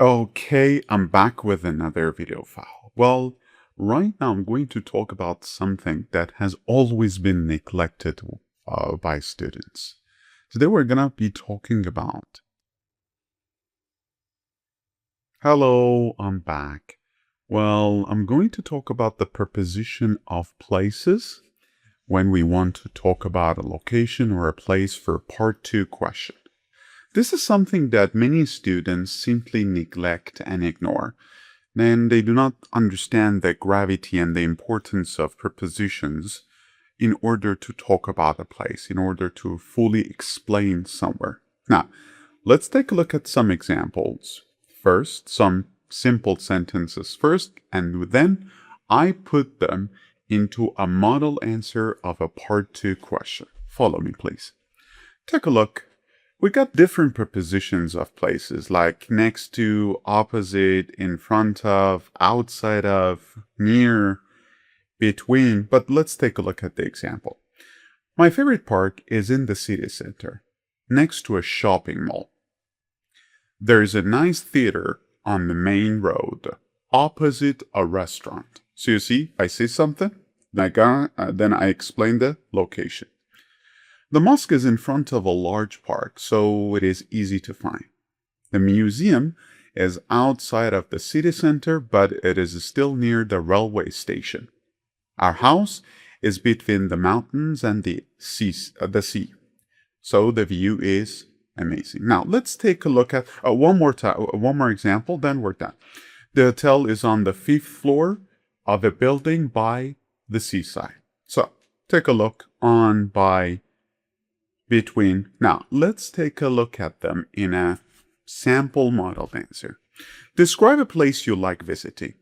Okay, I'm back with another video file. Well, right now I'm going to talk about something that has always been neglected by students. Today we're gonna be talking about... Hello, I'm back. Well, I'm going to talk about the preposition of places when we want to talk about a location or a place for part 2 question. This is something that many students simply neglect and ignore. And they do not understand the gravity and the importance of prepositions in order to talk about a place, in order to fully explain somewhere. Now, let's take a look at some examples. First, some simple sentences first, and then I put them into a model answer of a part 2 question. Follow me, please. Take a look. We got different prepositions of places like next to, opposite, in front of, outside of, near, between, but let's take a look at the example. My favorite park is in the city center, next to a shopping mall. There is a nice theater on the main road, opposite a restaurant. So you see, I say something, then I explain the location. The mosque is in front of a large park, so it is easy to find. The museum is outside of the city center, but it is still near the railway station. Our house is between the mountains and the sea, so the view is amazing. Now let's take a look at one more example, then we're done. The hotel is on the 5th floor of a building by the seaside. So take a look on, by, between. Now, let's take a look at them in a sample model answer. Describe a place you like visiting.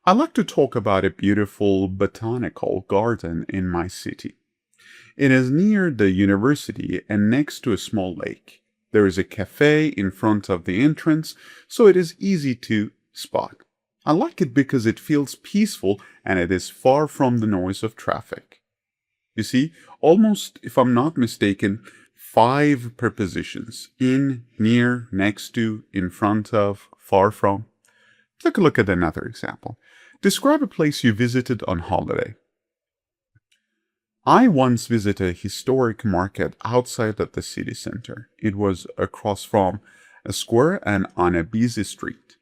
I like to talk about a beautiful botanical garden in my city. It is near the university and next to a small lake. There is a cafe in front of the entrance, so it is easy to spot. I like it because it feels peaceful and it is far from the noise of traffic. You see, almost, if I'm not mistaken, 5 prepositions: in, near, next to, in front of, far from. Take a look at another example. Describe a place you visited on holiday. I once visited a historic market outside of the city center. It was across from a square and on a busy street.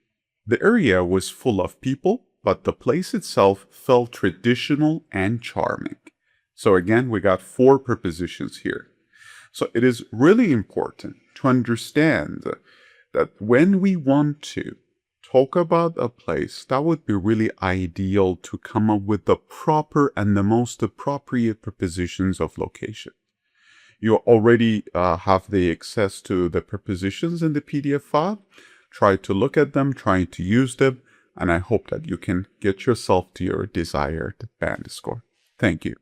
The area was full of people, but the place itself felt traditional and charming. So again, we got 4 prepositions here. So it is really important to understand that when we want to talk about a place, that would be really ideal to come up with the proper and the most appropriate prepositions of location. You already have the access to the prepositions in the PDF file. Try to look at them, try to use them, and I hope that you can get yourself to your desired band score. Thank you.